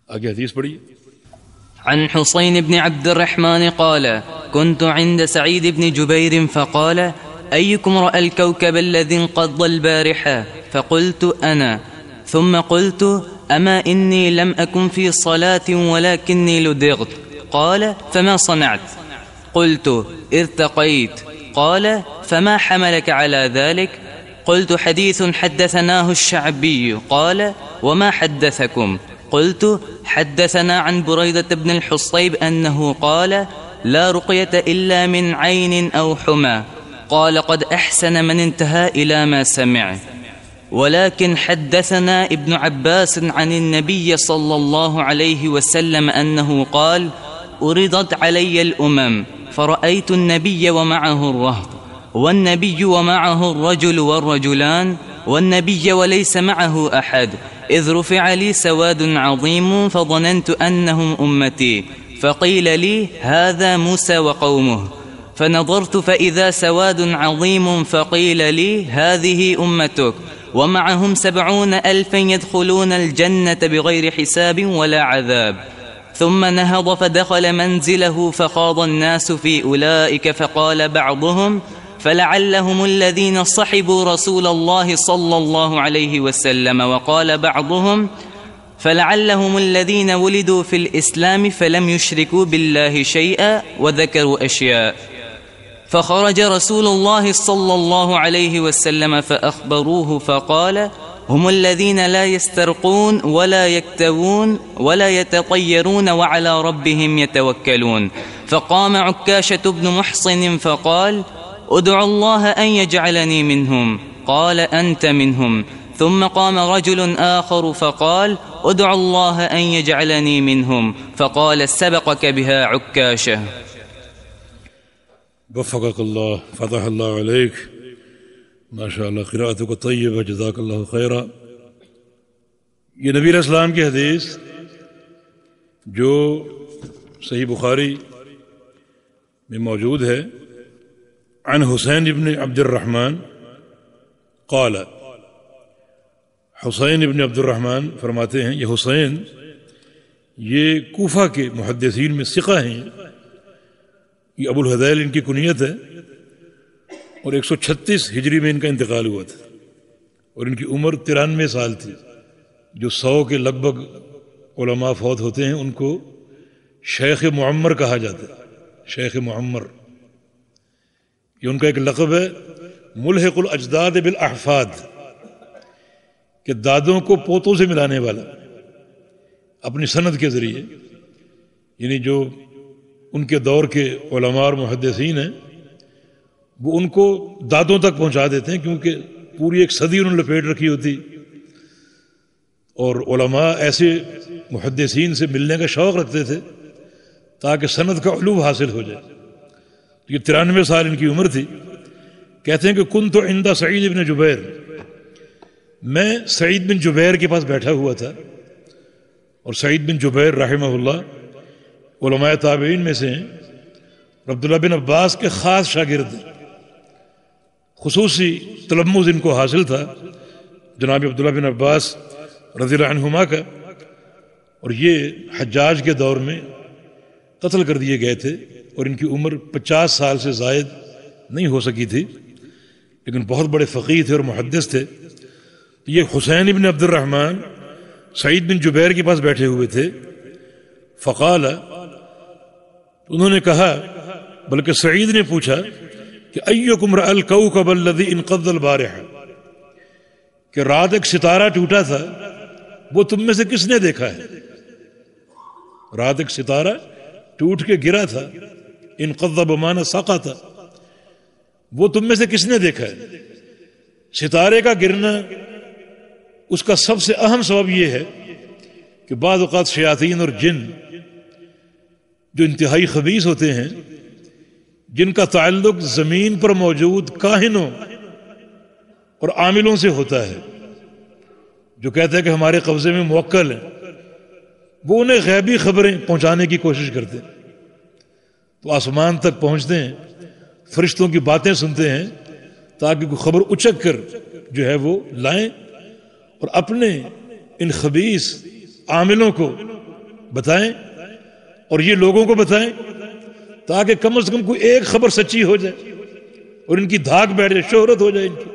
آگے حدیث پڑھیے. عن حسين بن عبد الرحمن قال كنت عند سعيد بن جبير فقال أيكم رأى الكوكب الذي انقض البارحة؟ فقلت أنا. ثم قلت أما إني لم أكن في صلاة ولكني لدغت. قال فما صنعت؟ قلت ارتقيت. قال فما حملك على ذلك؟ قلت حديث حدثناه الشعبي. قال وما حدثكم؟ قلت حدثنا عن بريدة بن الحصيب أنه قال لا رقية إلا من عين أو حمى. قال قد أحسن من انتهى إلى ما سمع. ولكن حدثنا ابن عباس عن النبي صلى الله عليه وسلم أنه قال أُرِضَتْ عَلَيَّ الأمم فرأيت النبي ومعه الرهط والنبي ومعه الرجل والرجلان والنبي وليس معه أحد إذ رفع لي سواد عظيم فظننت أنهم أمتي فقيل لي هذا موسى وقومه فنظرت فإذا سواد عظيم فقيل لي هذه أمتك ومعهم 70,000 يدخلون الجنة بغير حساب ولا عذاب. ثم نهض فدخل منزله فخاض الناس في أولئك فقال بعضهم فلعلهم الذين صحبوا رسول الله صلى الله عليه وسلم وقال بعضهم فلعلهم الذين ولدوا في الإسلام فلم يشركوا بالله شيئا وذكروا أشياء. فخرج رسول الله صلى الله عليه وسلم فأخبروه فقال هم الذين لا يسترقون ولا يكتوون ولا يتطيرون وعلى ربهم يتوكلون. فقام عكاشة بن محصن فقال ادعوا الله أن يجعلني منهم. قال أنت منهم. ثم قام رجل آخر فقال ادعوا الله أن يجعلني منهم. فقال سبقك بها عكاشة. وفقك الله فتح الله عليك. ما شاء اللہ قراءتک طیبہ جزاک اللہ خیرہ. یہ نبی علیہ السلام کی حدیث جو صحیح بخاری میں موجود ہے. عن حسین ابن عبد الرحمن قال، حسین ابن عبد الرحمن فرماتے ہیں، یہ حسین یہ کوفہ کے محدثین میں ثقہ ہیں. یہ ابو الحدیل ان کی کنیت ہے اور 136 ہجری میں ان کا انتقال ہوا تھا اور ان کی عمر 93 سال تھی. جو 100 کے لگ بھگ علماء فوت ہوتے ہیں ان کو شیخ معمر کہا جاتا ہے. شیخ معمر یہ ان کا ایک لقب ہے. ملحق الاجداد بالاحفاد کہ دادوں کو پوتوں سے ملانے والا اپنی سند کے ذریعے. یعنی جو ان کے دور کے علماء اور محدثین ہیں وہ ان کو دادوں تک پہنچا دیتے ہیں کیونکہ پوری ایک صدی انہوں نے لپیٹ رکھی ہوتی. اور علماء ایسے محدثین سے ملنے کا شوق رکھتے تھے تاکہ سند کا علو حاصل ہو جائے. یہ 93 سال ان کی عمر تھی. کہتے ہیں کہ کنت عند سعید بن جبیر، میں سعید بن جبیر کے پاس بیٹھا ہوا تھا. اور سعید بن جبیر رحمہ اللہ علماء تابعین میں سے ہیں. عبداللہ بن عباس کے خاص شاگرد ہیں. خصوصی تلمذ ان کو حاصل تھا جناب عبداللہ بن عباس رضی اللہ عنہما کا. اور یہ حجاج کے دور میں قتل کر دیے گئے تھے اور ان کی عمر 50 سال سے زائد نہیں ہو سکی تھی، لیکن بہت بڑے فقیہ تھے اور محدث تھے. یہ حسین بن عبد الرحمن سعید بن جبیر کے پاس بیٹھے ہوئے تھے. فقال، انہوں نے کہا، بلکہ سعید نے پوچھا کہ ایکم رأى الكوكب الذي انقض البارحة، کہ رات ایک ستارہ ٹوٹا تھا وہ تم میں سے کس نے دیکھا ہے؟ رات ایک ستارہ ٹوٹ کے گرا تھا، انقض بمعنی سقط، وہ تم میں سے کس نے دیکھا ہے؟ ستارے کا گرنا اس کا سب سے اہم سبب یہ ہے کہ بعض اوقات شیاطین اور جن جو انتہائی خبیث ہوتے ہیں، جن کا تعلق زمین پر موجود کاہنوں اور عاملوں سے ہوتا ہے، جو کہتے ہیں کہ ہمارے قبضے میں موکل ہیں، وہ انہیں غیبی خبریں پہنچانے کی کوشش کرتے ہیں. تو آسمان تک پہنچتے ہیں، فرشتوں کی باتیں سنتے ہیں تاکہ کوئی خبر اچک کر جو ہے وہ لائیں اور اپنے ان خبیث عاملوں کو بتائیں اور یہ لوگوں کو بتائیں تاکہ کم از کم کوئی ایک خبر سچی ہو جائے اور ان کی دھاک بیٹھ جائے، شہرت ہو جائے ان کی۔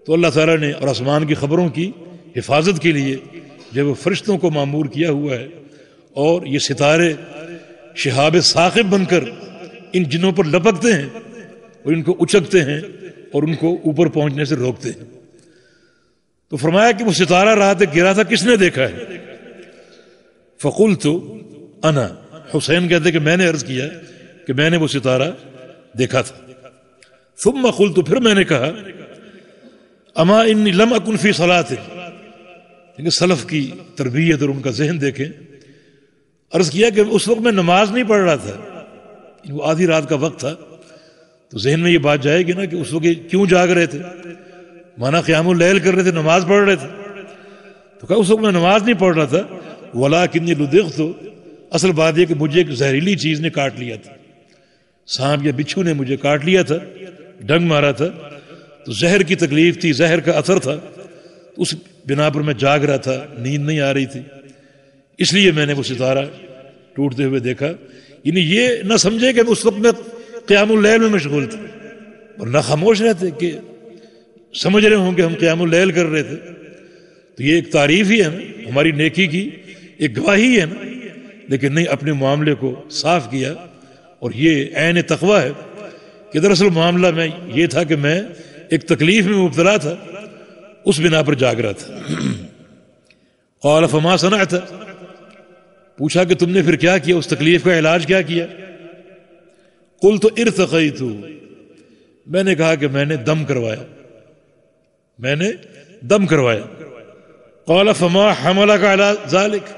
تو اللہ تعالیٰ نے اور آسمان کی خبروں کی حفاظت کے لیے جب وہ فرشتوں کو مامور کیا ہوا ہے، اور یہ ستارے شہاب ثاقب بن کر ان جنوں پر لپکتے ہیں اور ان کو اچکتے ہیں اور ان کو اوپر پہنچنے سے روکتے ہیں۔ تو فرمایا کہ وہ ستارہ رات گرا تھا، کس نے دیکھا ہے؟ فقلت انا، حسین کہتے کہ میں نے عرض کیا کہ میں نے وہ ستارہ دیکھا تھا۔ ثم قلت، پھر میں نے کہا اما انی لم اکن فی صلاۃ، لیکن سلف کی تربیت اور ان کا ذہن دیکھیں، عرض کیا کہ اس وقت میں نماز نہیں پڑھ رہا تھا، وہ آدھی رات کا وقت تھا، تو ذہن میں یہ بات جائے گی نا کہ اس وقت کیوں جاگ رہے تھے، مانا قیام اللیل کر رہے تھے، نماز پڑھ رہے تھے، تو کہا اس وقت میں نماز نہیں پڑھ رہا تھا، ولکنی لدغت، اصل بات یہ کہ مجھے ایک زہریلی چیز نے کاٹ لیا تھا، سانپ یا بچھو نے مجھے کاٹ لیا تھا، ڈنگ مارا تھا، تو زہر کی تکلیف تھی، زہر کا اثر تھا، اس بنا پر میں جاگ رہا تھا، نیند نہیں آ رہی تھی، اس لیے میں نے وہ ستارہ ٹوٹتے ہوئے دیکھا۔ یعنی یہ نہ سمجھے کہ اس وقت میں قیام اللیل میں مشغول تھے، اور نہ خاموش رہتے کہ سمجھ رہے ہوں کہ ہم قیام اللیل کر رہے تھے، تو یہ ایک تعریف ہی ہے نا، ہماری نیکی کی ایک گواہی ہے نا، لیکن نہیں، اپنے معاملے کو صاف کیا، اور یہ عین تقویٰ ہے کہ دراصل معاملہ میں یہ تھا کہ میں ایک تکلیف میں مبتلا تھا، اس بنا پر جاگ رہا تھا۔ قال فما صنعت، پوچھا کہ تم نے پھر کیا کیا، اس تکلیف کا علاج کیا کیا؟ قلت ارتقیت، میں نے کہا کہ میں نے دم کروایا، میں نے دم کروایا۔ قال فما حملک علی ذلک،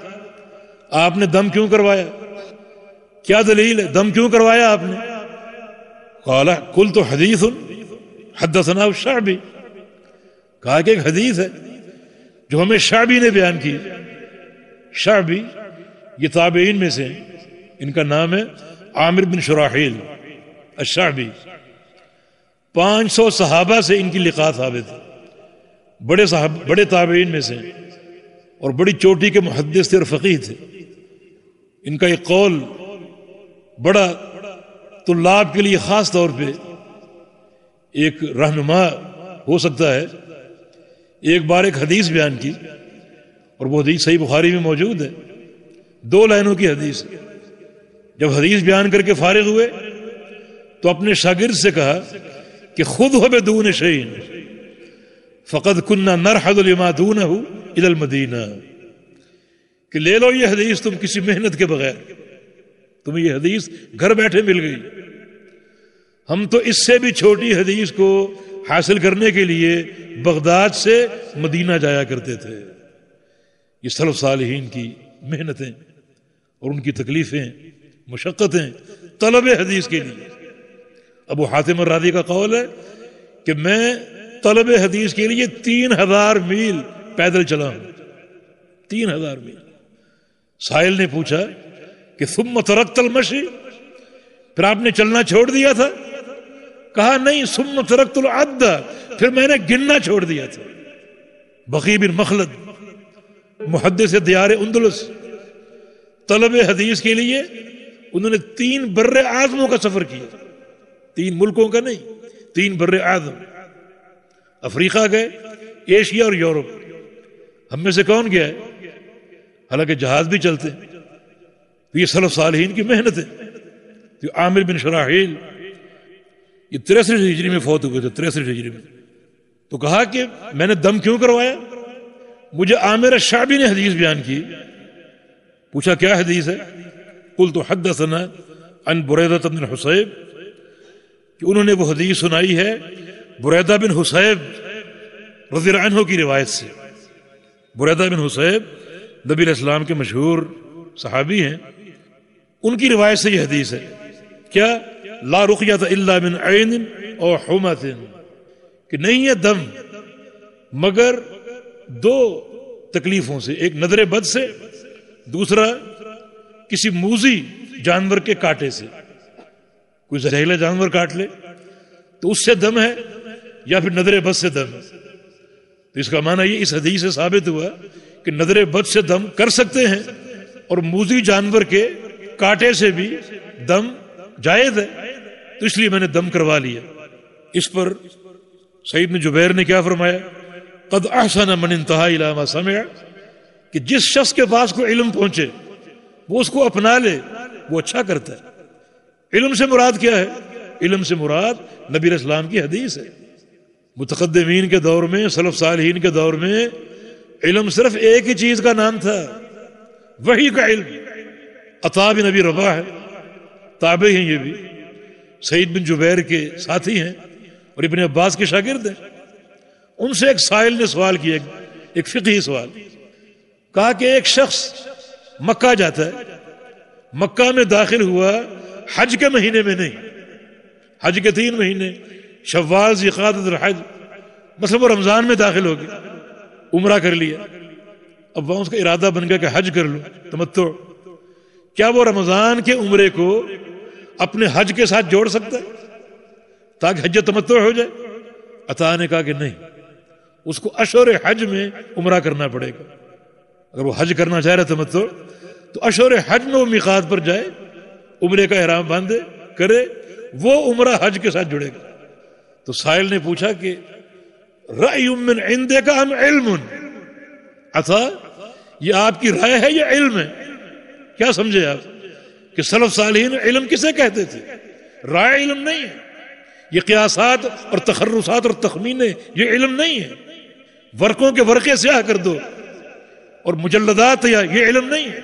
آپ نے دم کیوں کروایا، کیا دلیل ہے، دم کیوں کروایا آپ نے؟ قال قلت حدیث حدثنا الشعبی، کہا کہ ایک حدیث ہے جو ہمیں شعبی نے بیان کی۔ شعبی یہ تابعین میں سے، ان کا نام ہے عامر بن شراحیل الشعبی، 500 صحابہ سے ان کی لقاء ثابت ہے، بڑے تابعین میں سے، اور بڑی چوٹی کے محدث تھے اور فقیہ تھے۔ ان کا ایک قول بڑا طلاب کے لیے خاص طور پہ ایک رہنما ہو سکتا ہے۔ ایک بار ایک حدیث بیان کی، اور وہ حدیث صحیح بخاری میں موجود ہے، 2 لائنوں کی حدیث۔ جب حدیث بیان کر کے فارغ ہوئے تو اپنے شاگرد سے کہا کہ خود ہو بدون شیء فقد كنا نرحل لما دونه الى المدینہ، کہ لے لو یہ حدیث تم کسی محنت کے بغیر، تمہیں یہ حدیث گھر بیٹھے مل گئی۔ ہم تو اس سے بھی چھوٹی حدیث کو حاصل کرنے کے لیے بغداد سے مدینہ جایا کرتے تھے۔ یہ سلف صالحین کی محنتیں اور ان کی تکلیفیں، مشقتیں طلب حدیث کے لیے۔ ابو حاتم الرازی کا قول ہے کہ میں طلب حدیث کے لیے 3000 میل پیدل چلا ہوں، 3000 میل۔ سائل نے پوچھا کہ ثم ترکت المشی، پھر آپ نے چلنا چھوڑ دیا تھا؟ کہا نہیں، ثم ترکت العد، پھر میں نے گننا چھوڑ دیا تھا۔ بقی بن مخلد محدث دیار اندلس، طلب حدیث کے لیے انہوں نے 3 بر اعظموں کا سفر کیا، 3 ملکوں کا نہیں، 3 بر اعظم۔ افریقہ گئے، ایشیا اور یورپ۔ ہم میں سے کون گیا ہے؟ حالانکہ جہاز بھی چلتے ہیں۔ تو یہ سلف صالحین کی محنت ہے۔ تو عامر بن شراحیل یہ 63 ہجری میں فوت ہوئے تھے، 63 ہجری میں۔ تو کہا کہ میں نے دم کیوں کروایا؟ مجھے عامر الشعبی نے حدیث بیان کی۔ پوچھا کیا حدیث ہے؟ قلت حدثنا عن بریدہ بن حصیب، کہ انہوں نے وہ حدیث سنائی ہے بریدہ بن حصیب رضی اللہ عنہ کی روایت سے۔ بریدہ بن حصیب نبی علیہ السلام کے مشہور صحابی ہیں، ان کی روایت سے یہ حدیث ہے۔ کیا؟ لا رقیۃ الا من عین او حمۃ، کہ نہیں ہے دم مگر 2 تکلیفوں سے، ایک نظر بد سے، دوسرا کسی موذی جانور کے کاٹے سے۔ کوئی زہریلا جانور کاٹ لے تو اس سے دم ہے، یا پھر نظر بد سے دم ہے۔ تو اس کا معنی یہ اس حدیث سے ثابت ہوا کہ نظر بد سے دم کر سکتے ہیں، اور موذی جانور کے کاٹے سے بھی دم جائز ہے، تو اس لیے میں نے دم کروا لیا۔ اس پر سعید بن جبیر نے کیا فرمایا؟ قد احسن من انتہا الی ما سمع، کہ جس شخص کے پاس کوئی علم پہنچے وہ اس کو اپنا لے، وہ اچھا کرتا ہے۔ علم سے مراد کیا ہے؟ علم سے مراد نبی علیہ السلام کی حدیث ہے۔ متقدمین کے دور میں، سلف صالحین کے دور میں علم صرف ایک ہی چیز کا نام تھا، وحی کا علم۔ عطا بن ابی رباح ہے، تابعی ہیں یہ بھی، سعید بن جبیر کے ساتھی ہیں اور ابن عباس کے شاگرد ہیں۔ ان سے ایک سائل نے سوال کیا، ایک فقہی سوال، کہا کہ ایک شخص مکہ جاتا ہے، مکہ میں داخل ہوا حج کے مہینے میں نہیں، حج کے 3 مہینے شوال، ذوالقعدہ، الحج، مثلا وہ رمضان میں داخل ہو گیا، عمرہ کر لیا، اب وہاں اس کا ارادہ بن گیا کہ حج کر لوں، تمتع۔ کیا وہ رمضان کے عمرے کو اپنے حج کے ساتھ جوڑ سکتا ہے تاکہ حج تمتع ہو جائے؟ عطا نے کہا کہ نہیں، اس کو اشہر حج میں عمرہ کرنا پڑے گا۔ اگر وہ حج کرنا چاہ رہا تمتع تو اشہر حج میں وہ میقات پر جائے، عمرے کا احرام باندھے، کرے، وہ عمرہ حج کے ساتھ جڑے گا۔ تو سائل نے پوچھا کہ رأی من عندک ام علم؟ عطا، یہ آپ کی رائے ہے یا علم ہے؟ کیا سمجھے آپ کہ سلف صالحین علم کسے کہتے تھے؟ رائے علم نہیں ہے، یہ قیاسات اور تخرصات اور تخمینے یہ علم نہیں ہے، ورقوں کے ورقے سیاہ کر دو اور مجلدات یا یہ علم نہیں ہے۔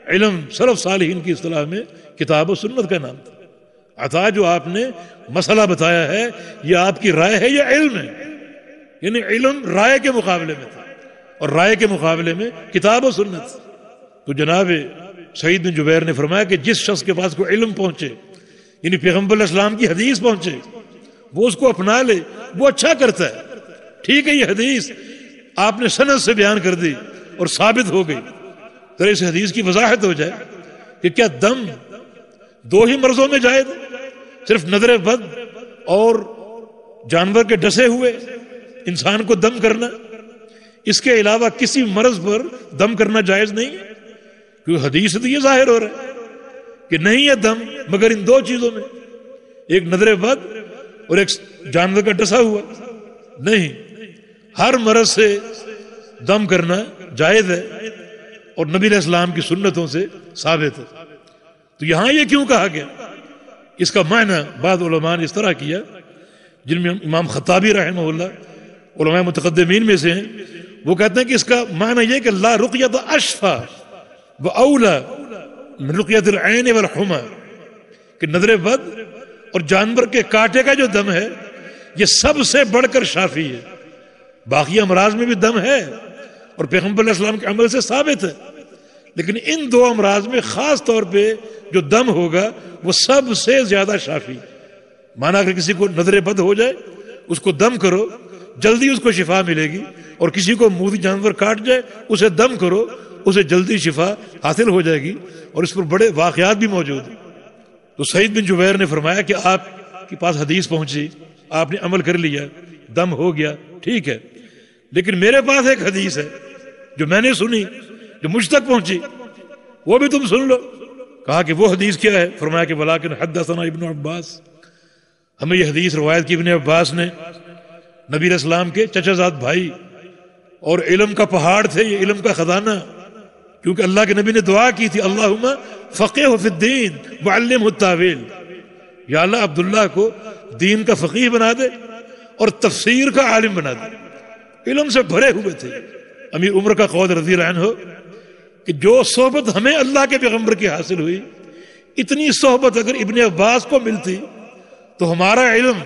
علم سلف صالحین کی اصطلاح میں کتاب و سنت کا نام تھا۔ عطا جو آپ نے مسئلہ بتایا ہے یہ آپ کی رائے ہے یا علم ہے؟ یعنی علم رائے کے مقابلے میں تھا اور رائے کے مقابلے میں کتاب و سنت۔ تو جناب سعید بن جبیر نے فرمایا کہ جس شخص کے پاس کوئی علم پہنچے، یعنی پیغمبر علیہ السلام کی حدیث پہنچے، وہ اس کو اپنا لے، وہ اچھا کرتا ہے۔ ٹھیک ہے، یہ حدیث آپ نے سند سے بیان کر دی اور ثابت ہو گئی، تو اس حدیث کی وضاحت ہو جائے کہ کیا دم 2 ہی مرضوں میں جائز ہے؟ صرف نظر بد اور جانور کے ڈسے ہوئے انسان کو دم کرنا، اس کے علاوہ کسی مرض پر دم کرنا جائز نہیں ہے؟ کیونکہ حدیث تو یہ ظاہر ہو رہا ہے کہ نہیں ہے دم مگر ان 2 چیزوں میں، ایک نظر بد اور ایک جانور کا ڈسا ہوا۔ نہیں، ہر مرض سے دم کرنا جائز ہے اور نبی علیہ السلام کی سنتوں سے ثابت ہے۔ تو یہاں یہ کیوں کہا گیا؟ اس کا معنی بعض علماء نے اس طرح کیا، جن میں امام خطابی رحمہ اللہ علماء متقدمین میں سے ہیں، وہ کہتے ہیں کہ اس کا معنی یہ کہ لا رقیۃ اشفا و اولا من رقیۃ العین والحمى، کہ نظر بد اور جانور کے کاٹے کا جو دم ہے یہ سب سے بڑھ کر شافی ہے۔ باقی امراض میں بھی دم ہے اور پیغمبر علیہ السلام کے عمل سے ثابت ہے، لیکن ان 2 امراض میں خاص طور پہ جو دم ہوگا وہ سب سے زیادہ شافی۔ مانا اگر کسی کو نظر بد ہو جائے اس کو دم کرو، جلدی اس کو شفا ملے گی، اور کسی کو موذی جانور کاٹ جائے اسے دم کرو، اسے جلدی شفا حاصل ہو جائے گی، اور اس پر بڑے واقعات بھی موجود ہیں۔ تو سعید بن جبیر نے فرمایا کہ آپ کے پاس حدیث پہنچی، آپ نے عمل کر لیا، دم ہو گیا، ٹھیک ہے، لیکن میرے پاس ایک حدیث ہے جو میں نے سنی، جو مجھ تک پہنچی، وہ بھی تم سن لو۔ کہا کہ وہ حدیث کیا ہے؟ فرمایا کہ ولیکن حدثنا ابن عباس، ہمیں یہ حدیث روایت کی ابن عباس نے، نبی علیہ السلام کے چچا زاد بھائی اور علم کا پہاڑ تھے، یہ علم کا خزانہ، کیونکہ اللہ کے نبی نے دعا کی تھی اللہم فقہہ فی الدین وعلمہ التاویل، یا اللہ عبداللہ کو دین کا فقیہ بنا دے اور تفسیر کا عالم بنا دے۔ علم سے بھرے ہوئے تھے۔ امیر عمر کا قول رضی اللہ عنہ کہ جو صحبت ہمیں اللہ کے پیغمبر کی حاصل ہوئی، اتنی صحبت اگر ابن عباس کو ملتی تو ہمارا علم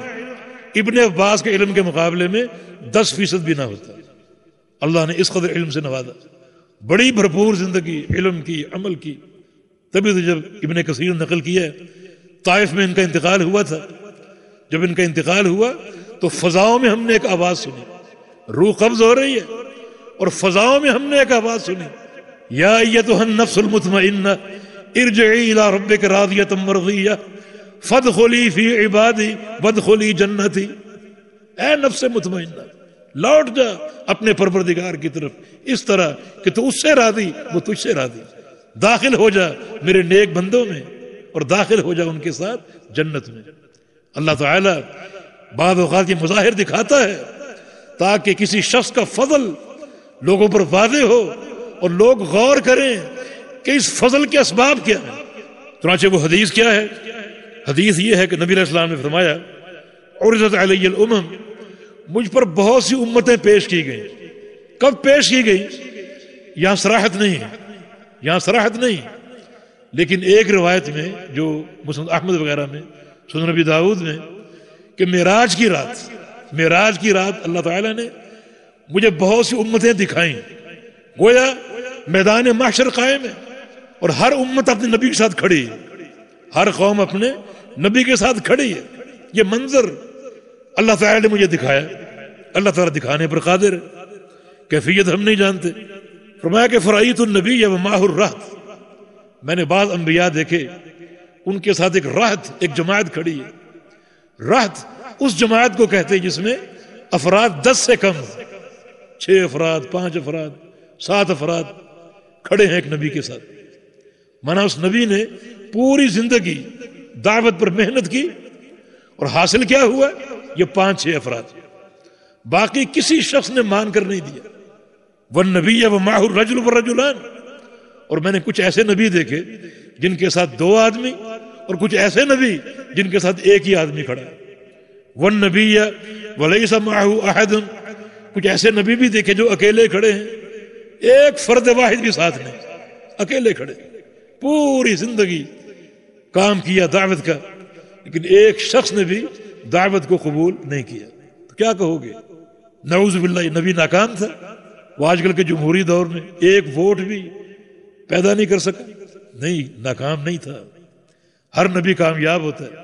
ابن عباس کے علم کے مقابلے میں 10% بھی نہ ہوتا۔ اللہ نے اس قدر علم سے نوازا، بڑی بھرپور زندگی علم کی، عمل کی۔ تبھی تو جب ابن کثیر نقل کیا ہے طائف میں ان کا انتقال ہوا تھا، جب ان کا انتقال ہوا تو فضاؤں میں ہم نے ایک آواز سنی، روح قبض ہو رہی ہے اور فضاؤں میں ہم نے ایک آواز سنی، یا ایتھا النفس المطمئنہ ارجعی الی ربک راضیۃ مرضیہ فادخلی فی عبادی وادخلی جنتی۔ اے نفس مطمئنہ، لوٹ جا اپنے پروردگار کی طرف اس طرح کہ تو اس سے راضی وہ تجھ سے راضی۔ داخل ہو جا میرے نیک بندوں میں اور داخل ہو جا ان کے ساتھ جنت میں۔ اللہ تعالیٰ بعض اوقات یہ مظاہر دکھاتا ہے تاکہ کسی شخص کا فضل لوگوں پر واضح ہو اور لوگ غور کریں کہ اس فضل کے اسباب کیا ہیں۔ چنانچہ وہ حدیث کیا ہے؟ حدیث یہ ہے کہ نبی علیہ السلام نے فرمایا عرضت علی الامم، مجھ پر بہت سی امتیں پیش کی گئیں۔ کب پیش کی گئی؟ یہاں صراحت نہیں ہے، یہاں صراحت نہیں، لیکن ایک روایت میں جو مسند احمد وغیرہ میں، سنن نبی داؤد میں، کہ معراج کی رات اللہ تعالیٰ نے مجھے بہت سی امتیں دکھائیں، گویا میدان محشر قائم ہے اور ہر امت اپنے نبی کے ساتھ کھڑی ہے، ہر قوم اپنے نبی کے ساتھ کھڑی ہے۔ یہ منظر اللہ تعالیٰ نے مجھے دکھایا، اللہ تعالیٰ دکھانے پر قادر ہے، کیفیت ہم نہیں جانتے۔ فرمایا کہ فرائیت النبی ومعہ الرہط، میں نے بعض انبیاء دیکھے ان کے ساتھ ایک رہط، ایک جماعت کھڑی ہے۔ رہط اس جماعت کو کہتے ہیں جس میں افراد 10 سے کم، 6 افراد، 5 افراد، 7 افراد کھڑے ہیں ایک نبی کے ساتھ۔ مانا اس نبی نے پوری زندگی دعوت پر محنت کی اور حاصل کیا ہوا؟ یہ 5-6 افراد، باقی کسی شخص نے مان کر نہیں دیا۔ والنبی ومعہ الرجل والرجلان، اور میں نے کچھ ایسے نبی دیکھے جن کے ساتھ 2 آدمی اور کچھ ایسے نبی جن کے ساتھ ایک ہی آدمی کھڑا ہے۔ والنبی ولیس معہ احد، کچھ ایسے نبی بھی دیکھے جو اکیلے کھڑے ہیں، ایک فرد واحد بھی ساتھ نہیں، اکیلے کھڑے، پوری زندگی کام کیا دعوت کا، لیکن ایک شخص نے بھی دعوت کو قبول نہیں کیا۔ تو کیا کہو گے؟ نعوذ باللہ، یہ نبی ناکام تھا۔ وہ آج کل کے جمہوری دور میں ایک ووٹ بھی پیدا نہیں کر سکا، نہیں، ناکام نہیں تھا۔ ہر نبی کامیاب ہوتا ہے،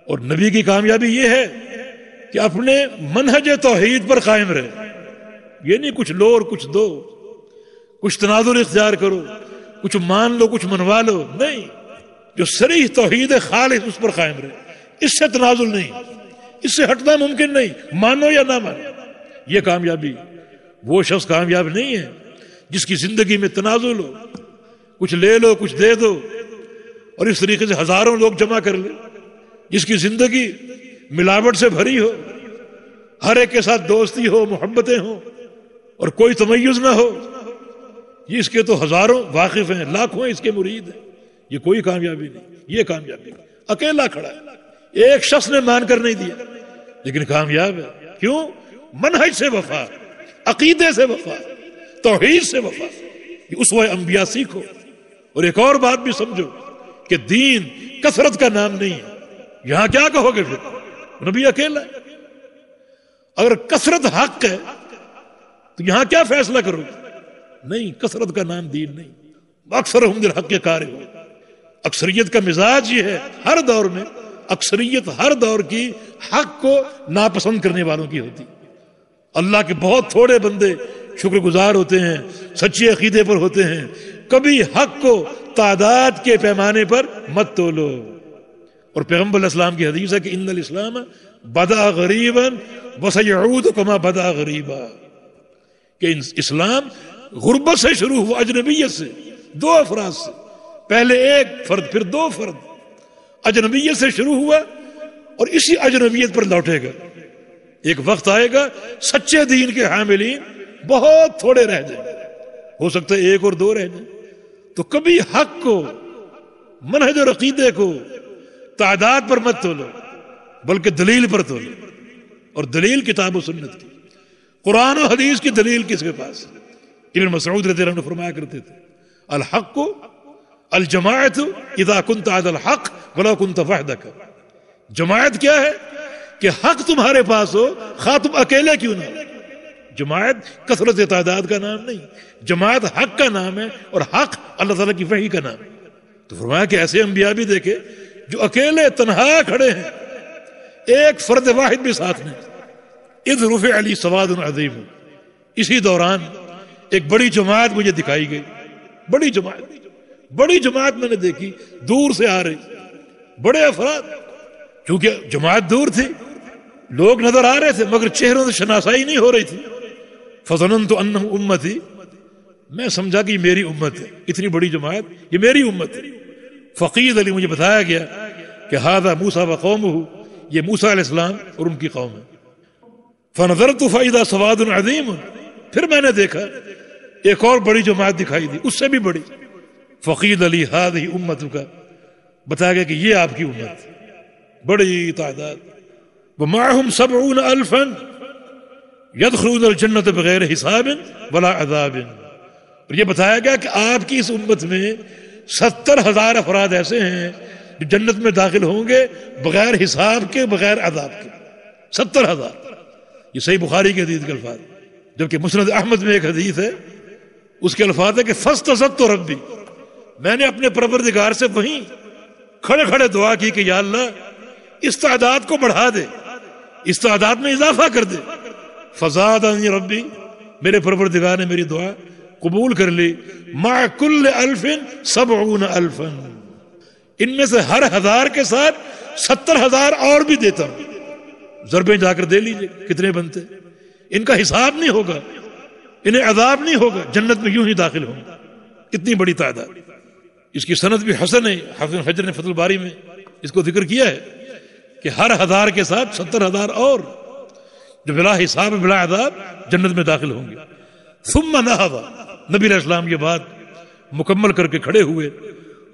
اور نبی کی کامیابی یہ ہے کہ اپنے منہج توحید پر قائم رہے۔ یہ نہیں کچھ لو اور کچھ دو، کچھ تنازل اختیار کرو، کچھ مان لو کچھ منوا لو، نہیں، جو صریح توحید خالص اس پر قائم رہے، اس سے تنازل نہیں، اس سے ہٹنا ممکن نہیں، مانو یا نہ مانو۔ یہ کامیابی، وہ شخص کامیاب نہیں ہے جس کی زندگی میں تنازل ہو، کچھ لے لو کچھ دے دو، اور اس طریقے سے ہزاروں لوگ جمع کر لے، جس کی زندگی ملاوٹ سے بھری ہو، ہر ایک کے ساتھ دوستی ہو، محبتیں ہوں، اور کوئی تمیز نہ ہو۔ اس کے تو ہزاروں واقف ہیں، لاکھوں اس کے مرید ہیں۔ یہ کوئی کامیابی نہیں، یہ کامیابی اکیلا کھڑا ہے، ایک شخص نے مان کر نہیں دیا لیکن کامیاب ہے۔ کیوں؟ منہج سے وفا، عقیدے سے وفا، توحید سے وفا۔ یہ اسوہ انبیاء سیکھو۔ اور ایک اور بات بھی سمجھو کہ دین کثرت کا نام نہیں ہے۔ یہاں کیا کہو گے پھر؟ نبی اکیلا ہے۔ اگر کثرت حق ہے تو یہاں کیا فیصلہ کرو گے؟ نہیں، کثرت کا نام دین نہیں۔ اکثرہم بالحق قارئون، اکثریت کا مزاج یہ ہے، ہر دور میں اکثریت ہر دور کی حق کو ناپسند کرنے والوں کی ہوتی۔ اللہ کے بہت تھوڑے بندے شکر گزار ہوتے ہیں، سچے عقیدے پر ہوتے ہیں۔ کبھی حق کو تعداد کے پیمانے پر مت تولو۔ اور پیغمبر علیہ السلام کی حدیث ہے کہ ان الاسلام بدا غریبا وسیعود کما بدا غریبا، کہ اسلام غربت سے شروع ہوا، اجنبیت سے، 2 افراد سے، پہلے ایک فرد پھر 2 فرد، اجنبیت سے شروع ہوا اور اسی اجنبیت پر لوٹے گا۔ ایک وقت آئے گا سچے دین کے حاملین بہت تھوڑے رہ جائیں، ہو سکتا ہے 1 اور 2 رہ جائیں۔ تو کبھی حق کو، منہج اور عقیدے کو تعداد پر مت تولو بلکہ دلیل پر تولو، اور دلیل کتاب و سنت کی، قرآن و حدیث کی دلیل کس کے پاس؟ ابن مسعود رضی اللہ عنہ فرمایا کرتے تھے الحق الجماعت اذا كنت على الحق ولو كنت وحدك۔ جماعت کیا ہے؟ کہ حق تمہارے پاس ہو خواہ تم اکیلے کیوں نہ ہو۔ جماعت کثرت تعداد کا نام نہیں، جماعت حق کا نام ہے، اور حق اللہ تعالیٰ کی وحی کا نام ہے۔ تو فرمایا کہ ایسے انبیاء بھی دیکھے جو اکیلے تنہا کھڑے ہیں، ایک فرد واحد بھی ساتھ نہیں۔ اذ رفع علی سواد عظیم، اسی دوران ایک بڑی جماعت مجھے دکھائی گئی، بڑی جماعت میں نے دیکھی، دور سے آ رہی، بڑے افراد، چونکہ جماعت دور تھی، لوگ نظر آ رہے تھے مگر چہروں سے شناسائی نہیں ہو رہی تھی۔ فظننت انہم امتی، میں سمجھا کہ یہ میری امت ہے، اتنی بڑی جماعت یہ میری امت ہے۔ فقید علی، مجھے بتایا گیا کہ ھذا موسیٰ وقومہ، یہ موسیٰ علیہ السلام اور ان کی قوم ہے۔ فنظرت فاذا سواد عظیم، پھر میں نے دیکھا ایک اور بڑی جماعت دکھائی دی، اس سے بھی بڑی۔ فقید علی ھذہ امتک، بتایا گیا کہ یہ آپ کی امت، بڑی تعداد۔ ومعهم 70,000 يدخلون الجنة بغیر حساب ولا عذاب، اور یہ بتایا گیا کہ آپ کی اس امت میں 70,000 افراد ایسے ہیں جو جنت میں داخل ہوں گے بغیر حساب کے، بغیر عذاب کے۔ 70,000، یہ صحیح بخاری کے حدیث کے الفاظ، جبکہ مسند احمد میں ایک حدیث ہے، اس کے الفاظ ہے کہ فاستزدت ربی، میں نے اپنے پروردگار سے وہیں کھڑے کھڑے دعا کی کہ یا اللہ اس تعداد کو بڑھا دے، اس تعداد میں اضافہ کر دے۔ فزادنی ربی، میرے پروردگار نے میری دعا قبول کر لی۔ مع کل 1070,000، ان میں سے ہر 1000 کے ساتھ 70,000 اور بھی دیتا ہوں۔ ضربیں جا کر دے لیجئے کتنے بنتے، ان کا حساب نہیں ہوگا، انہیں عذاب نہیں ہوگا، جنت میں یوں ہی داخل ہوں گے، اتنی بڑی تعداد۔ اس کی سند بھی حسن ہے، حافظ حجر نے فتح الباری میں اس کو ذکر کیا ہے کہ ہر 1000 کے ساتھ 70,000 اور جو بلا حساب بلا عذاب جنت میں داخل ہوں گے۔ ثم نہض، نبی علیہ السلام یہ بات مکمل کر کے کھڑے ہوئے،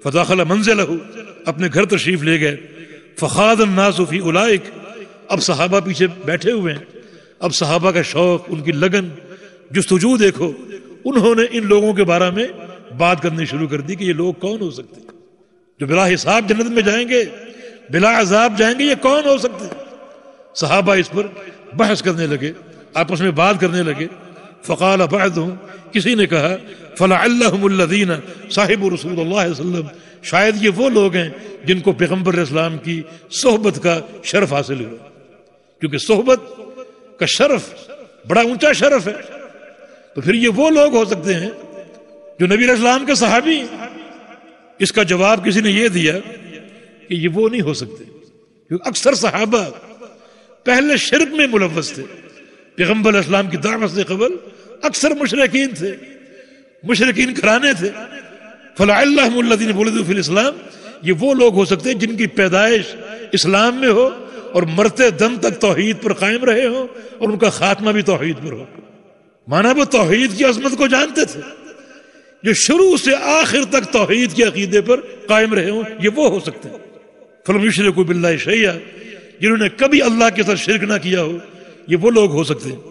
فدخل منزلہ، اپنے گھر تشریف لے گئے۔ فخاض الناس فی اولئک، اب صحابہ پیچھے بیٹھے ہوئے ہیں، اب صحابہ کا شوق، ان کی لگن، جستجو دیکھو، انہوں نے ان لوگوں کے بارے میں بات کرنی شروع کر دی کہ یہ لوگ کون ہو سکتے ہیں جو بلا حساب جنت میں جائیں گے، بلا عذاب جائیں گے، یہ کون ہو سکتے ہیں؟ صحابہ اس پر بحث کرنے لگے، آپس میں بات کرنے لگے۔ فقال بعضهم، کسی نے کہا فلعلهم الذین صاحب رسول اللہ صلی اللہ علیہ وسلم، شاید یہ وہ لوگ ہیں جن کو پیغمبر علیہ السلام کی صحبت کا شرف حاصل ہوا، کیونکہ صحبت کا شرف بڑا اونچا شرف ہے، تو پھر یہ وہ لوگ ہو سکتے ہیں جو نبی علیہ السلام کے صحابی ہیں۔ اس کا جواب کسی نے یہ دیا کہ یہ وہ نہیں ہو سکتے، کیونکہ اکثر صحابہ پہلے شرک میں ملوث تھے، پیغمبر علیہ السلام کی دعوت سے قبل اکثر مشرکین تھے، مشرکین گھرانے تھے۔ فلعلهم الذین ولدوا فی الاسلام، یہ وہ لوگ ہو سکتے ہیں جن کی پیدائش اسلام میں ہو اور مرتے دم تک توحید پر قائم رہے ہوں اور ان کا خاتمہ بھی توحید پر ہو، مانا وہ توحید کی عظمت کو جانتے تھے، جو شروع سے آخر تک توحید کے عقیدے پر قائم رہے ہوں، یہ وہ ہو سکتے ہیں۔ فلم یشرکوا باللہ شیئا، جنہوں نے کبھی اللہ کے ساتھ شرک نہ کیا ہو، یہ وہ لوگ ہو سکتے ہیں۔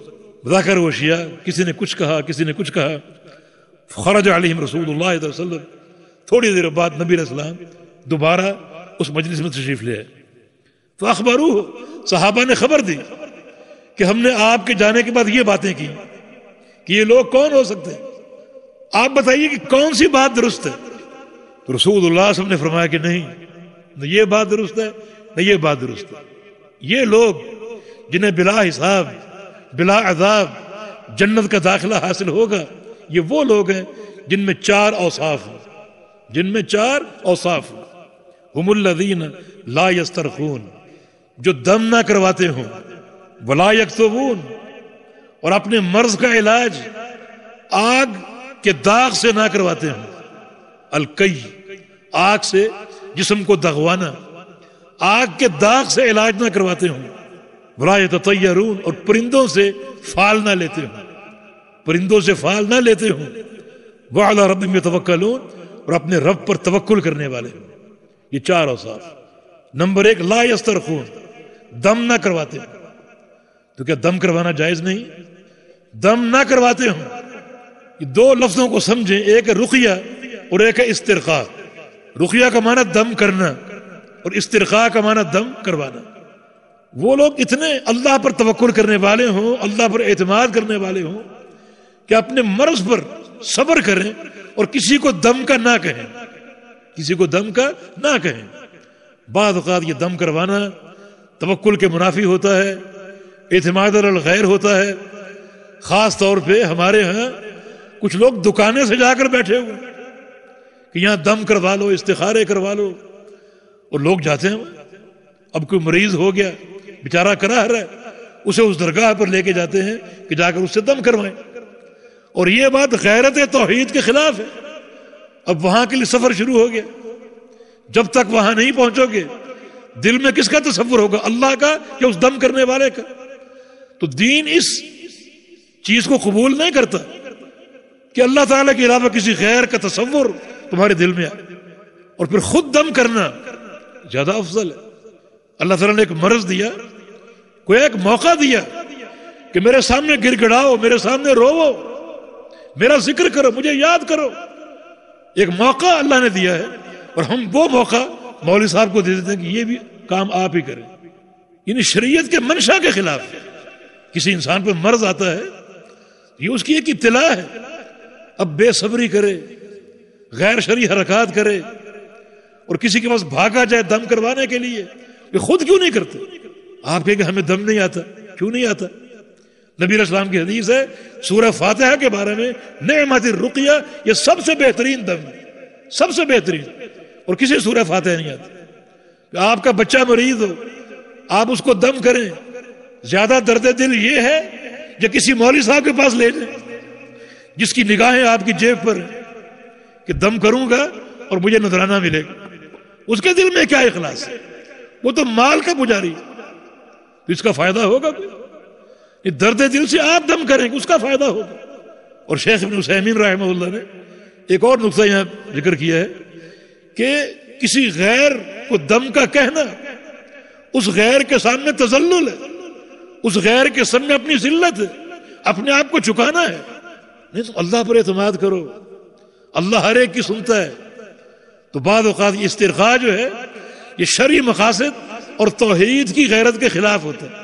ذکر و شیعہ، کسی نے کچھ کہا، کسی نے کچھ کہا۔ خرج علیہم رسول اللہ صلی اللہ علیہ وسلم، تھوڑی دیر بعد نبی علیہ السلام دوبارہ اس مجلس میں تشریف لے آئے۔ فاخبروہ، صحابہ نے خبر دی کہ ہم نے آپ کے جانے کے بعد یہ باتیں کی کہ یہ لوگ کون ہو سکتے ہیں، آپ بتائیے کہ کون سی بات درست ہے۔ تو رسول اللہ صلی اللہ علیہ وسلم نے فرمایا کہ نہیں، نہ یہ بات درست ہے نہ یہ بات درست ہے، یہ لوگ جنہیں بلا حساب بلا عذاب جنت کا داخلہ حاصل ہوگا، یہ وہ لوگ ہیں جن میں 4 اوصاف ہیں، جن میں 4 اوصاف ہیں۔ ہم الذین لا یسترخون، جو دم نہ کرواتے ہوں، ولا یکتوون، اور اپنے مرض کا علاج آگ کے داغ سے نہ کرواتے ہوں، الکی، آگ سے جسم کو دغوانا، آگ کے داغ سے علاج نہ کرواتے ہوں، ولا یتطیرون، اور پرندوں سے فال نہ لیتے ہوں، پرندوں سے فال نہ لیتے ہوں، وعلی ربہم یتوکلون، اور اپنے رب پر توکل کرنے والے ہوں۔ یہ 4 اوصاف۔ نمبر 1، لا یسترخون، دم نہ کرواتے ہوں۔ تو کیا دم کروانا جائز نہیں؟ دم نہ کرواتے ہوں۔ یہ 2 لفظوں کو سمجھیں، ایک ہے رقیہ اور ایک ہے استرخاء۔ رقیہ کا معنی دم کرنا اور استرخاء کا معنی دم کروانا۔ وہ لوگ اتنے اللہ پر توکل کرنے والے ہوں، اللہ پر اعتماد کرنے والے ہوں کہ اپنے مرض پر صبر کریں اور کسی کو دم کا نہ کہیں، کسی کو دم کا نہ کہیں۔ بعض اوقات یہ دم کروانا توکل کے منافی ہوتا ہے، اعتماد علی الغیر ہوتا ہے۔ خاص طور پہ ہمارے ہاں کچھ لوگ دکانیں سے جا کر بیٹھے ہوئے کہ یہاں دم کروا لو، استخارے کروا لو، اور لوگ جاتے ہیں۔ اب کوئی مریض ہو گیا، بیچارہ کراہ رہا ہے، اسے اس درگاہ پر لے کے جاتے ہیں کہ جا کر اس سے دم کروائیں۔ اور یہ بات غیرت توحید کے خلاف ہے. اب وہاں کے لیے سفر شروع ہو گیا. جب تک وہاں نہیں پہنچو گے دل میں کس کا تصور ہوگا, اللہ کا یا اس دم کرنے والے کا؟ تو دین اس چیز کو قبول نہیں کرتا کہ اللہ تعالیٰ کے علاوہ کسی غیر کا تصور تمہارے دل میں آئے, اور پھر خود دم کرنا زیادہ افضل ہے. اللہ تعالیٰ نے ایک مرض دیا, کوئی ایک موقع دیا کہ میرے سامنے گر گڑاؤ, میرے سامنے روو, میرا ذکر کرو, مجھے یاد کرو. ایک موقع اللہ نے دیا ہے, اور ہم وہ موقع مولوی صاحب کو دے دیتے ہیں کہ یہ بھی کام آپ ہی کریں. یعنی شریعت کے منشا کے خلاف ہے. کسی انسان پہ مرض آتا ہے, یہ اس کی ایک ابتلا ہے. اب بے صبری کرے, غیر شرعی حرکات کرے, اور کسی کے پاس بھاگا جائے دم کروانے کے لیے, یہ خود کیوں نہیں کرتے؟ آپ کہیں کہ ہمیں دم نہیں آتا. کیوں نہیں آتا؟ نبی علیہ السلام کی حدیث ہے سورہ فاتحہ کے بارے میں, نعمت الرقیہ, یہ سب سے بہترین دم ہے, سب سے بہترین. اور کسی سورہ فاتحہ نہیں آتی. کہ آپ کا بچہ مریض ہو, آپ اس کو دم کریں, زیادہ درد دل یہ ہے یا کسی مولوی صاحب کے پاس لے جائیں جس کی نگاہیں آپ کی جیب پر ہیں کہ دم کروں گا اور مجھے نذرانہ ملے گا؟ اس کے دل میں کیا اخلاص ہے؟ وہ تو مال کا پجاری ہے. تو اس کا فائدہ ہوگا کوئی؟ یہ درد دل سے آپ دم کریں گے, اس کا فائدہ ہوگا. اور شیخ ابن عثیمین رحمہ اللہ نے ایک اور نقطہ یہاں ذکر کیا ہے کہ کسی غیر کو دم کا کہنا اس غیر کے سامنے تذلل ہے, اس غیر کے سامنے اپنی ذلت ہے, اپنے آپ کو چکانا ہے. نہیں تو اللہ پر اعتماد کرو, اللہ ہر ایک کی سنتا ہے. تو بعض اوقات یہ استرخاء جو ہے یہ شرعی مقاصد اور توحید کی غیرت کے خلاف ہوتا ہے.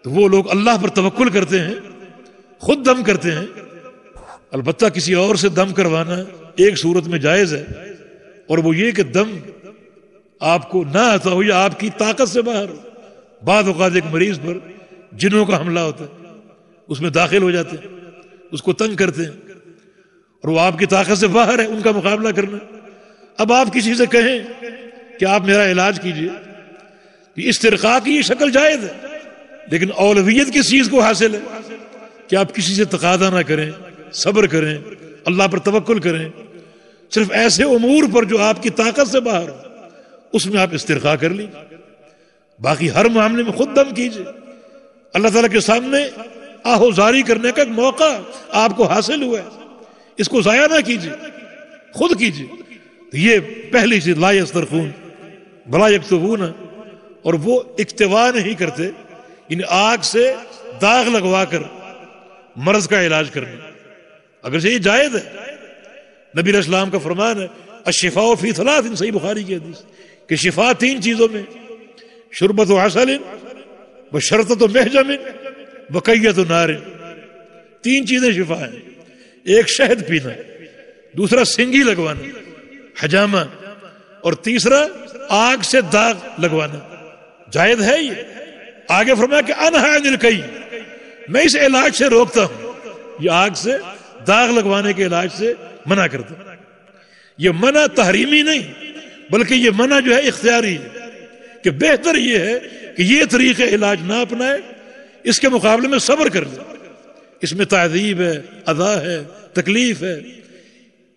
تو وہ لوگ اللہ پر توکل کرتے ہیں, خود دم کرتے ہیں. البتہ کسی اور سے دم کروانا ایک صورت میں جائز ہے, اور وہ یہ کہ دم آپ کو نہ آتا ہو یا آپ کی طاقت سے باہر ہو. بعض اوقات ایک مریض پر جنوں کا حملہ ہوتا ہے, اس میں داخل ہو جاتے ہیں, اس کو تنگ کرتے ہیں, اور وہ آپ کی طاقت سے باہر ہے ان کا مقابلہ کرنا. اب آپ کسی سے کہیں کہ آپ میرا علاج کیجئے, استرخاء کی یہ شکل جائز ہے, لیکن اولویت کس چیز کو حاصل ہے کہ آپ کسی سے تقاضا نہ کریں, صبر کریں, اللہ پر توکل کریں. صرف ایسے امور پر جو آپ کی طاقت سے باہر ہو اس میں آپ استرخاء کر لیجیے. باقی ہر معاملے میں خود دم کیجئے. اللہ تعالیٰ کے سامنے آہوزاری کرنے کا ایک موقع آپ کو حاصل ہوا ہے, اس کو ضائع نہ کیجئے, خود کیجئے. تو یہ پہلی چیز, لا یسترخون ولا یکتوون, اور وہ اکتوا نہیں کرتے, یعنی آگ سے داغ لگوا کر مرض کا علاج کرنا. اگر یہ جائز ہے, نبی علیہ السلام کا فرمان ہے الشفاء فی ثلاث, صحیح بخاری کی حدیث کہ شفا 3 چیزوں میں, شربت عسل وشرطۃ محجم وقیۃ نار. 3 چیزیں شفا ہیں. ایک شہد پینا, دوسرا سنگی لگوانا حجامہ, اور تیسرا آگ سے داغ لگوانا. جائز ہے یہ. آگے فرمایا کہ انہا عن الکی, میں اس علاج سے روکتا ہوں, یہ آگ سے داغ لگوانے کے علاج سے منع کرتا ہوں. یہ منع تحریمی نہیں بلکہ یہ منع جو ہے اختیاری ہے, کہ بہتر یہ ہے کہ یہ طریقے علاج نہ اپنائے, اس کے مقابلے میں صبر کر لے. اس میں تعذیب ہے, اذا ہے, تکلیف ہے,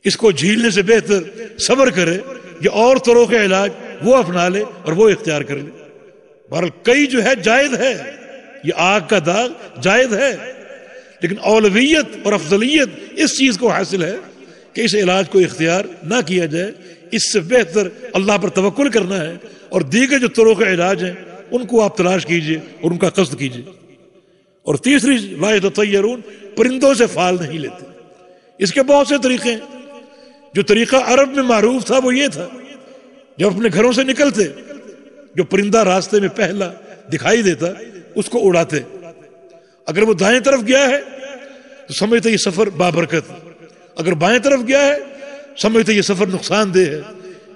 اس کو جھیلنے سے بہتر صبر کرے, یہ اور طرق علاج وہ اپنا لے اور وہ اختیار کر لے. بہرحال کئی جو ہے جائز ہے, یہ آگ کا داغ جائز ہے, لیکن اولویت اور افضلیت اس چیز کو حاصل ہے کہ اس علاج کو اختیار نہ کیا جائے. اس سے بہتر اللہ پر توکل کرنا ہے, اور دیگر جو طرق علاج ہیں ان کو آپ تلاش کیجئے اور ان کا قصد کیجئے. اور تیسری لا یتطیرون, پرندوں سے فال نہیں لیتے. اس کے بہت سے طریقے ہیں. جو طریقہ عرب میں معروف تھا وہ یہ تھا, جب اپنے گھروں سے نکلتے جو پرندہ راستے میں پہلا دکھائی دیتا اس کو اڑاتے. اگر وہ دائیں طرف گیا ہے تو سمجھتے یہ سفر بابرکت, اگر بائیں طرف گیا ہے سمجھتے یہ سفر نقصان دہ ہے,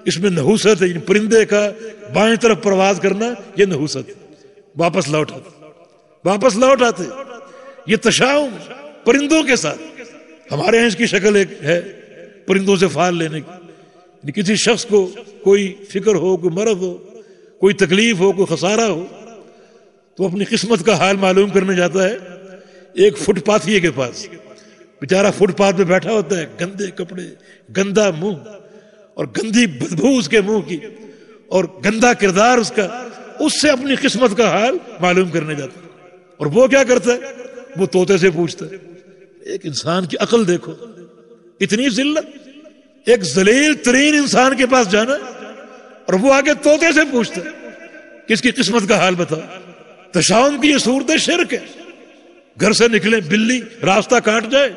اس میں نحوست ہے. پرندے کا بائیں طرف پرواز کرنا یہ نحوست. واپس لوٹ آتے. یہ تشاؤم پرندوں کے ساتھ. ہمارے یہاں اس کی شکل ایک ہے پرندوں سے فال لینے کی. کسی شخص کو کوئی فکر ہو, کوئی مرض ہو, کوئی تکلیف ہو, کوئی خسارہ ہو, تو اپنی قسمت کا حال معلوم کرنے جاتا ہے ایک فٹ پاتھیے کے پاس. بیچارہ فٹ پاتھ پہ بیٹھا ہوتا ہے، گندے کپڑے، گندا منہ اور گندی بدبو اس کے منہ کی اور گندا کردار اس کا، اس سے اپنی قسمت کا حال معلوم کرنے جاتا ہے۔ اور وہ کیا کرتا ہے؟ وہ طوطے سے پوچھتا ہے۔ ایک انسان کی عقل دیکھو، اتنی ذلت، ایک ذلیل ترین انسان کے پاس جانا اور وہ آگے طوطے سے پوچھتا ہے کہ اس کی قسمت کا حال بتاؤ۔ تشاؤم کی یہ صورت شرک ہے۔ گھر سے نکلیں، بلی راستہ کاٹ جائے،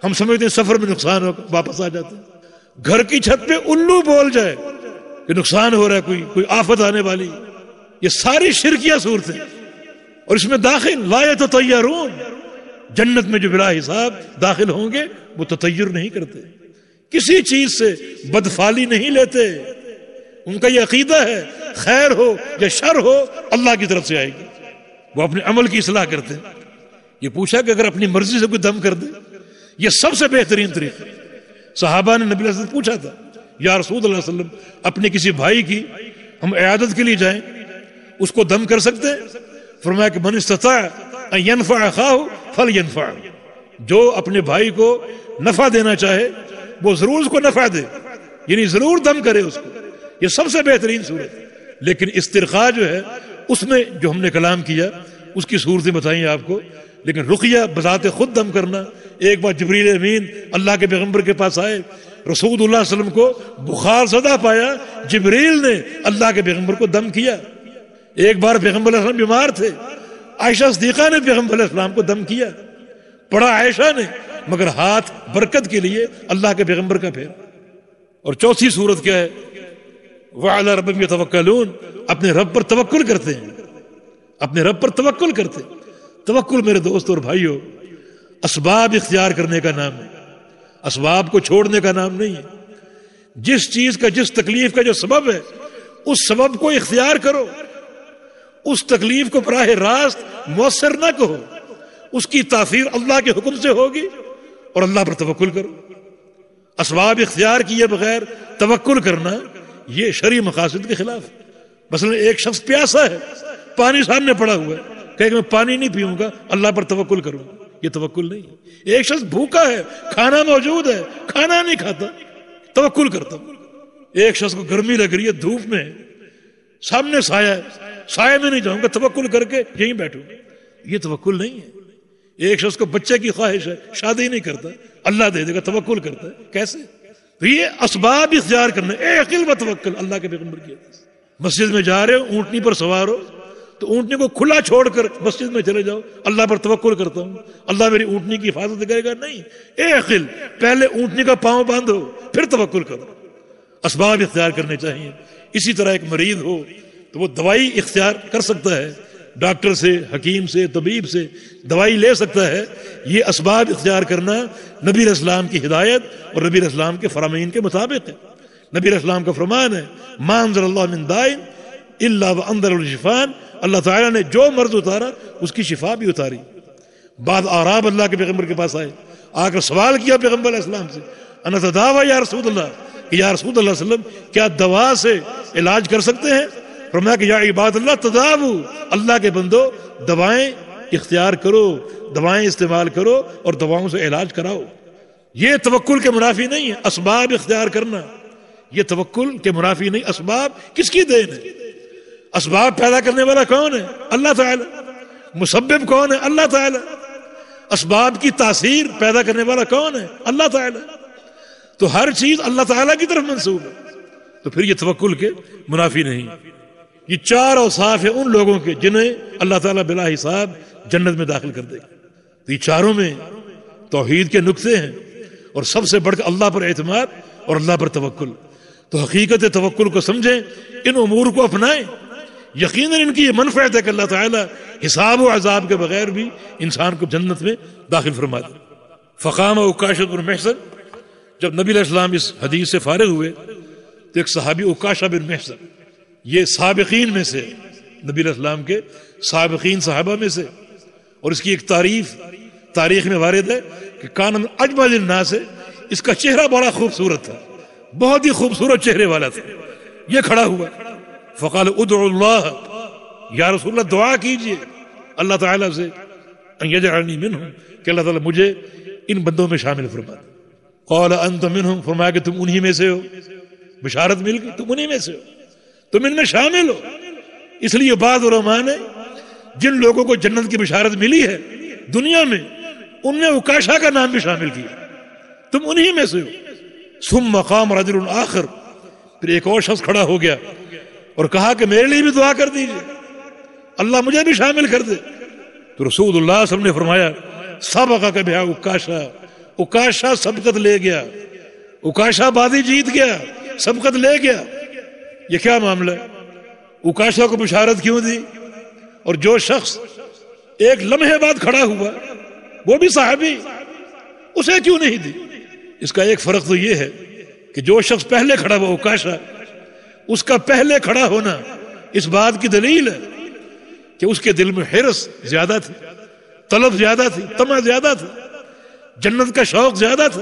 ہم سمجھتے ہیں سفر میں نقصان ہوگا، واپس آ جاتے ہیں۔ گھر کی چھت پہ الو بول جائے کہ نقصان ہو رہا ہے، کوئی آفت آنے والی، یہ ساری شرکیہ صورتیں، اور اس میں داخل لا یتطیرون، جنت میں جو بلا حساب داخل ہوں گے وہ تطیر نہیں کرتے، کسی چیز سے بدفعلی نہیں لیتے، ان کا یہ عقیدہ ہے خیر ہو یا شر ہو اللہ کی طرف سے آئے گی، وہ اپنے عمل کی اصلاح کرتے ہیں۔ یہ پوچھا کہ اگر اپنی مرضی سے کوئی دم کر دے، یہ سب سے بہترین طریقہ۔ صحابہ نے نبی علیہ السلام سے پوچھا تھا، یا رسول اللہ علیہ وسلم اپنے کسی بھائی کی ہم عیادت کے لیے جائیں، اس کو دم کر سکتے ہیں؟ فرمایا کہ من استطاع ان ينفع اخاه فلينفع، جو اپنے بھائی کو نفع دینا چاہے وہ ضرور اس کو نفع دے، یعنی ضرور دم کرے اس کو، یہ سب سے بہترین صورت۔ لیکن استرخاء جو ہے اس میں جو ہم نے کلام کیا اس کی صورتیں بتائیں آپ کو، لیکن رقیہ بذات خود دم کرنا، ایک بار جبریل امین اللہ کے پیغمبر کے پاس آئے، رسول اللہ صلی اللہ علیہ وسلم کو بخار زدہ پایا، جبریل نے اللہ کے پیغمبر کو دم کیا۔ ایک بار پیغمبر علیہ السلام بیمار تھے، عائشہ صدیقہ نے پیغمبر علیہ السلام کو دم کیا، پڑھا عائشہ نے، مگر ہاتھ برکت کے لیے اللہ کے پیغمبر کا پھیرا۔ اور چوتھی صورت کیا ہے؟ وَعَلَىٰ رَبِّهِمْ يَتَوَكَّلُونَ، اپنے رب پر توکل کرتے ہیں، اپنے رب پر توکل کرتے ہیں۔ توکل میرے دوست اور بھائیو اسباب اختیار کرنے کا نام ہے، اسباب کو چھوڑنے کا نام نہیں ہے۔ جس چیز کا، جس تکلیف کا جو سبب ہے اس سبب کو اختیار کرو، اس تکلیف کو براہ راست مؤثر نہ کہو، اس کی تاثیر اللہ کے حکم سے ہوگی، اور اللہ پر توکل کرو۔ اسباب اختیار کیے بغیر توکل کرنا یہ شرعی مقاصد کے خلاف۔ مثلا ایک شخص پیاسا ہے، پانی سامنے پڑا ہوا ہے، کہے کہ میں پانی نہیں پیوں گا، اللہ پر توکل کروں گا، یہ توکل نہیں ہے۔ ایک شخص بھوکا ہے، کھانا موجود ہے، کھانا نہیں کھاتا، توکل کرتا ہوں۔ ایک شخص کو گرمی لگ رہی ہے، دھوپ میں سامنے سایہ ہے، سایہ میں نہیں جاؤں گا، توکل کر کے یہیں بیٹھوں گا، یہ توکل نہیں ہے۔ ایک شخص کو بچے کی خواہش ہے، شادی نہیں کرتا، اللہ دے دے گا، توکل کرتا ہے، کیسے؟ تو یہ اسباب اختیار کرنا، اے عقل و توکل، اللہ کے پیغمبر کی حدیث۔ مسجد میں جا رہے ہو، اونٹنی پر سوار ہو، تو اونٹنی کو کھلا چھوڑ کر مسجد میں چلے جاؤ، اللہ پر توکل کرتا ہوں، اللہ میری اونٹنی کی حفاظت کرے گا، نہیں۔ اے عقل، پہلے اونٹنی کا پاؤں باندھو پھر توکل کرو۔ اسباب اختیار کرنے چاہیے۔ اسی طرح ایک مریض ہو تو وہ دوائی اختیار کر سکتا ہے، ڈاکٹر سے، حکیم سے، طبیب سے دوائی لے سکتا ہے۔ یہ اسباب اختیار کرنا نبی علیہ السلام کی ہدایت اور نبی علیہ السلام کے فرامین کے مطابق ہے۔ نبی علیہ السلام کا فرمان ہے، ما انزل اللہ من داء الا وانزل الشفاء، اللہ تعالیٰ نے جو مرض اتارا اس کی شفا بھی اتاری۔ بعد اعراب اللہ کے پیغمبر کے پاس آئے، آ کر سوال کیا پیغمبر علیہ السلام سے، انا تداوی یا رسول اللہ، کہ یا رسول اللہ صلی اللہ علیہ وسلم کیا دوا سے علاج کر سکتے ہیں؟ فرمایا کہ یا عباد اللہ تداو، اللہ کے بندو دوائیں اختیار کرو، دوائیں استعمال کرو اور دواؤں سے علاج کراؤ۔ یہ توکل کے منافی نہیں ہے، اسباب اختیار کرنا یہ توکل کے منافی نہیں۔ اسباب کس کی دین ہے؟ اسباب پیدا کرنے والا کون ہے؟ اللہ تعالی۔ مسبب کون ہے؟ اللہ تعالی۔ اسباب کی تاثیر پیدا کرنے والا کون ہے؟ اللہ تعالی۔ تو ہر چیز اللہ تعالیٰ کی طرف منسوب ہے، تو پھر یہ توکل کے منافی نہیں۔ یہ چار اوصاف ہیں ان لوگوں کے جنہیں اللہ تعالیٰ بلا حساب جنت میں داخل کر دے گا۔ تو یہ چاروں میں توحید کے نقطے ہیں، اور سب سے بڑھ کر اللہ پر اعتماد اور اللہ پر توکل۔ تو حقیقت توکل کو سمجھیں، ان امور کو اپنائیں، یقیناً ان کی یہ منفعت ہے کہ اللہ تعالیٰ حساب و عذاب کے بغیر بھی انسان کو جنت میں داخل فرما دے۔ فقام عکاشہ بن محصن، جب نبی علیہ السلام اس حدیث سے فارغ ہوئے تو ایک صحابی عکاشہ بن محصن، یہ سابقین میں سے، نبی علیہ السلام کے سابقین صحابہ میں سے، اور اس کی ایک تاریخ میں وارد ہے کہ کان من اجمل الناس، اس کا چہرہ بڑا خوبصورت تھا، بہت ہی خوبصورت چہرے والا تھا۔ یہ کھڑا ہوا، فقال ادعو اللہ، یا رسول اللہ دعا کیجئے اللہ تعالیٰ سے، ان یجعلنی منہم، کہ اللہ تعالیٰ مجھے ان بندوں میں شامل فرما دے۔ قال انت منہم، فرمایا کہ تم انہی میں سے ہو، بشارت مل گئی، تم انہی میں سے ہو، تم ان میں شامل ہو۔ اس لیے بعض علماء نے جن لوگوں کو جنت کی بشارت ملی ہے دنیا میں، ان میں عکاشہ کا نام بھی شامل کیا، تم انہی میں سے ہو۔ ثم قام رجل آخر، پھر ایک اور شخص کھڑا ہو گیا اور کہا کہ میرے لیے بھی دعا کر دیجئے، اللہ مجھے بھی شامل کر دے۔ تو رسول اللہ صلی اللہ علیہ وسلم نے فرمایا سبقک بہا عکاشہ، عکاشہ سبقت لے گیا، عکاشہ بازی جیت گیا، سبقت لے گیا۔ یہ کیا معاملہ ہے؟ عکاشہ کو بشارت کیوں دی؟ اور جو شخص ایک لمحے بعد کھڑا ہوا وہ بھی صحابی، اسے کیوں نہیں دی؟ اس کا ایک فرق تو یہ ہے کہ جو شخص پہلے کھڑا ہوا عکاشہ، اس کا پہلے کھڑا ہونا اس بات کی دلیل ہے کہ اس کے دل میں حرص زیادہ تھی، طلب زیادہ تھی، طمع زیادہ تھی، جنت کا شوق زیادہ تھا،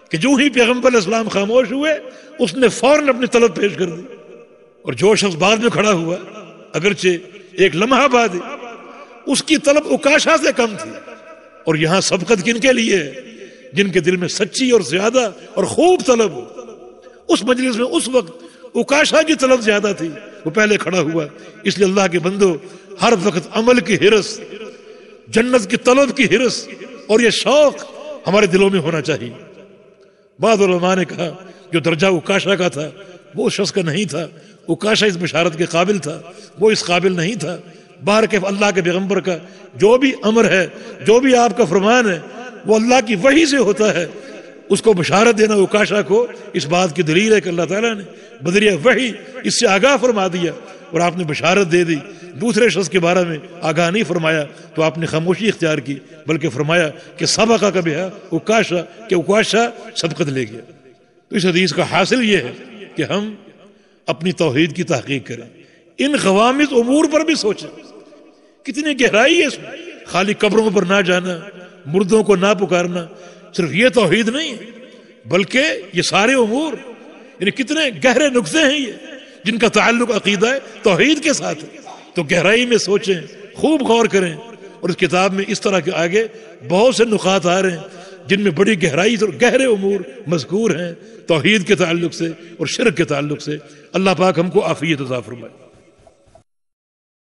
کہ جو ہی پیغمبر علیہ السلام خاموش ہوئے اس نے فوراً اپنی طلب پیش کر دی۔ اور جو شخص بعد میں کھڑا ہوا اگرچہ ایک لمحہ بعد، اس کی طلب عکاشہ سے کم تھی۔ اور یہاں سبقت کن کے لیے ہے؟ جن کے دل میں سچی اور زیادہ اور خوب طلب ہو۔ اس مجلس میں اس وقت عکاشہ کی طلب زیادہ تھی، وہ پہلے کھڑا ہوا۔ اس لیے اللہ کے بندو، ہر وقت عمل کی حرص، جنت کی طلب کی حرص اور یہ شوق ہمارے دلوں میں ہونا چاہیے۔ بعض علماء نے کہا جو درجہ عکاشہ کا تھا وہ اس شخص کا نہیں تھا، عکاشہ اس بشارت کے قابل تھا، وہ اس قابل نہیں تھا۔ باہر کے اللہ کے پیغمبر کا جو بھی امر ہے، جو بھی آپ کا فرمان ہے، وہ اللہ کی وحی سے ہوتا ہے۔ اس کو بشارت دینا عکاشہ کو اس بات کی دلیل ہے کہ اللہ تعالیٰ نے بدریہ وحی اس سے آگاہ فرما دیا اور آپ نے بشارت دے دی۔ دوسرے شخص کے بارے میں آگاہ نہیں فرمایا تو آپ نے خاموشی اختیار کی، بلکہ فرمایا کہ سبقک بہا عکاشہ، کہ عکاشہ سبقت لے گیا۔ تو اس حدیث کا حاصل یہ ہے کہ ہم اپنی توحید کی تحقیق کریں، ان غوامض امور پر بھی سوچیں، کتنی گہرائی ہے اس میں۔ خالی قبروں پر نہ جانا، مردوں کو نہ پکارنا، صرف یہ توحید نہیں ہے، بلکہ یہ سارے امور، یعنی کتنے گہرے نقطے ہیں یہ جن کا تعلق عقیدہ توحید کے ساتھ ہے۔ تو گہرائی میں سوچیں، خوب غور کریں، اور اس کتاب میں اس طرح کے آگے بہت سے نقاط آ رہے ہیں جن میں بڑی گہرائی اور گہرے امور مذکور ہیں توحید کے تعلق سے اور شرک کے تعلق سے۔ اللہ پاک ہم کو عافیت عطا فرمائے۔